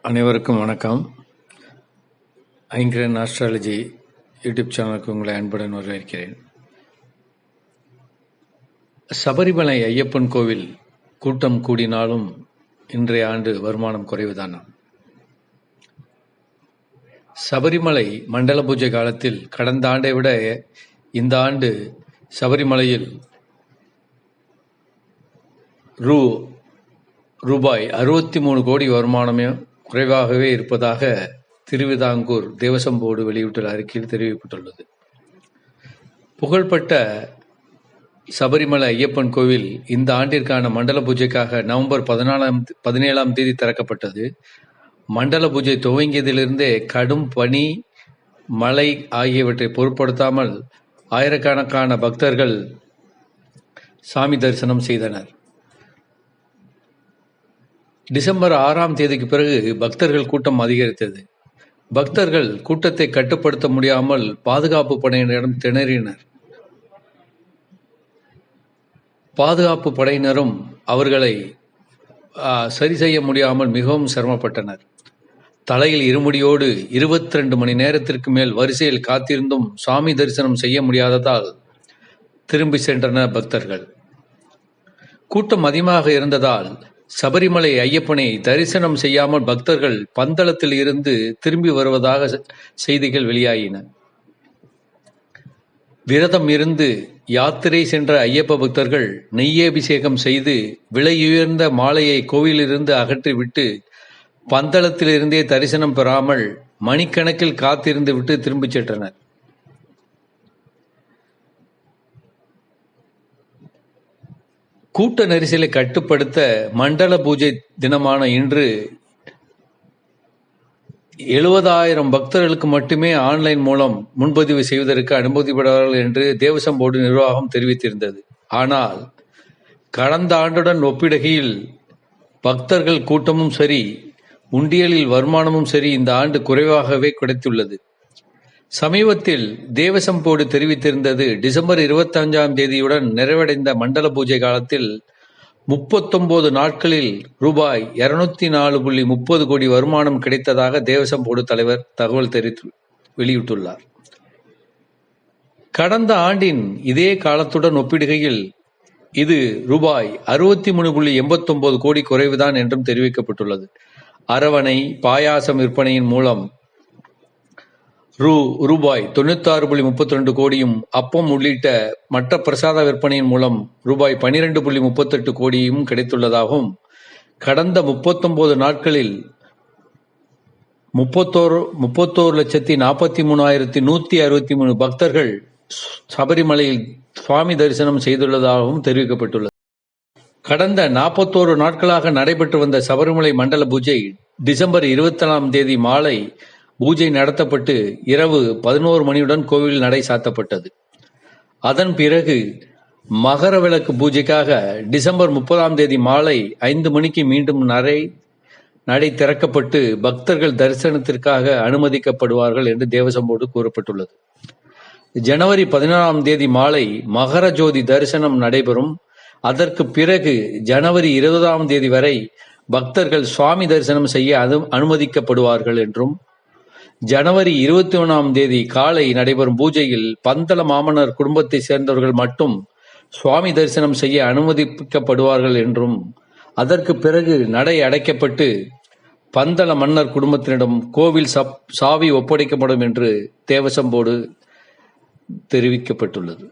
அனைவருக்கும் வணக்கம். ஐங்கிரன் astrology YouTube சேனலுக்கு உங்களை அன்புடன் வரவேற்கிறேன். சபரிமலை ஐயப்பன் கோவில் கூட்டம் கூடினாலும் இன்றைய ஆண்டு வருமானம் குறைவுதான். சபரிமலை மண்டல பூஜை காலத்தில் கடந்த ஆண்டை விட இந்த ஆண்டு சபரிமலையில் ரூபாய் 63 கோடி வருமானமே குறைவாகவே இருப்பதாக திருவிதாங்கூர் தேவசம் போர்டு வெளியிட்டுள்ள அறிக்கையில் தெரிவிக்கப்பட்டுள்ளது. புகழ்பெற்ற சபரிமலை ஐயப்பன் கோவில் இந்த ஆண்டிற்கான மண்டல பூஜைக்காக நவம்பர் 17ஆம் தேதி திறக்கப்பட்டது. மண்டல பூஜை துவங்கியதிலிருந்தே கடும் பனி, மழை ஆகியவற்றை பொருட்படுத்தாமல் ஆயிரக்கணக்கான பக்தர்கள் சாமி தரிசனம் செய்தனர். டிசம்பர் 6ஆம் தேதிக்கு பிறகு பக்தர்கள் கூட்டம் அதிகரித்தது. பக்தர்கள் கூட்டத்தை கட்டுப்படுத்த முடியாமல் பாதுகாப்பு படையினரிடம் திணறினர். பாதுகாப்பு படையினரும் அவர்களை சரி செய்ய முடியாமல் மிகவும் சிரமப்பட்டனர். தலையில் இருமுடியோடு 22 மணி நேரத்திற்கு மேல் வரிசையில் காத்திருந்தும் சாமி தரிசனம் செய்ய முடியாததால் திரும்பி சென்றனர் பக்தர்கள். கூட்டம் அதிகமாக இருந்ததால் சபரிமலை ஐயப்பனை தரிசனம் செய்யாமல் பக்தர்கள் பந்தளத்தில் இருந்து திரும்பி வருவதாக செய்திகள் வெளியாகின. விரதம் இருந்து யாத்திரை சென்ற ஐயப்ப பக்தர்கள் நெய்யபிஷேகம் செய்து விலையுயர்ந்த மாலையை கோவிலிருந்து அகற்றிவிட்டு பந்தளத்திலிருந்தே தரிசனம் பெறாமல் மணிக்கணக்கில் காத்திருந்து விட்டு திரும்பிச் சென்றனர். கூட்ட நெரிசலை கட்டுப்படுத்த மண்டல பூஜை தினமான இன்று 70,000 பக்தர்களுக்கு மட்டுமே ஆன்லைன் மூலம் முன்பதிவு செய்வதற்கு அனுமதிப்படுவார்கள் என்று தேவசம் போர்டு நிர்வாகம் தெரிவித்திருந்தது. ஆனால் கடந்த ஆண்டுடன் ஒப்பிடுகையில் பக்தர்கள் கூட்டமும் சரி, உண்டியலில் வருமானமும் சரி இந்த ஆண்டு குறைவாகவே கிடைத்துள்ளது. சமீபத்தில் தேவசம் போர்டு தெரிவித்திருந்தது, டிசம்பர் 25ஆம் தேதியுடன் நிறைவடைந்த மண்டல பூஜை காலத்தில் 39 நாட்களில் ரூபாய் 204.30 கோடி வருமானம் கிடைத்ததாக தேவசம் போர்டு தலைவர் தகவல் வெளியிட்டுள்ளார். கடந்த ஆண்டின் இதே காலத்துடன் ஒப்பிடுகையில் இது ரூபாய் 63.89 கோடி குறைவுதான் என்றும் தெரிவிக்கப்பட்டுள்ளது. அரவணை, பாயாசம் விற்பனையின் மூலம் ரூபாய் 96.32 கோடியும், அப்பம் உள்ளிட்ட மற்ற பிரசாத விற்பனையின் மூலம் ரூபாய் 12.38 கோடியும் கிடைத்துள்ளதாகவும், கடந்த 39 நாட்களில் 31,43,163 பக்தர்கள் சபரிமலையில் சுவாமி தரிசனம் செய்துள்ளதாகவும் தெரிவிக்கப்பட்டுள்ளது. கடந்த 41 நாட்களாக நடைபெற்று வந்த சபரிமலை மண்டல பூஜை டிசம்பர் 24ஆம் தேதி மாலை பூஜை நடத்தப்பட்டு இரவு 11 மணியுடன் கோவில் நடை சாத்தப்பட்டது. அதன் பிறகு மகர விளக்கு பூஜைக்காக டிசம்பர் 30ஆம் தேதி மாலை 5 மணிக்கு மீண்டும் நடை திறக்கப்பட்டு பக்தர்கள் தரிசனத்திற்காக அனுமதிக்கப்படுவார்கள் என்று தேவசம் போர்டு கூறப்பட்டுள்ளது. ஜனவரி 14ஆம் தேதி மாலை மகர ஜோதி தரிசனம் நடைபெறும். அதற்கு பிறகு ஜனவரி 20ஆம் தேதி வரை பக்தர்கள் சுவாமி தரிசனம் செய்ய அனுமதிக்கப்படுவார்கள் என்றும், ஜனவரி 21ஆம் தேதி காலை நடைபெறும் பூஜையில் பந்தள மாமன்னர் குடும்பத்தை சேர்ந்தவர்கள் மட்டும் சுவாமி தரிசனம் செய்ய அனுமதிக்கப்படுவார்கள் என்றும், அதற்கு பிறகு நடை அடைக்கப்பட்டு பந்தள மன்னர் குடும்பத்தினரிடம் கோவில் சாவி ஒப்படைக்கப்படும் என்று தேவசம் போர்டு தெரிவிக்கப்பட்டுள்ளது.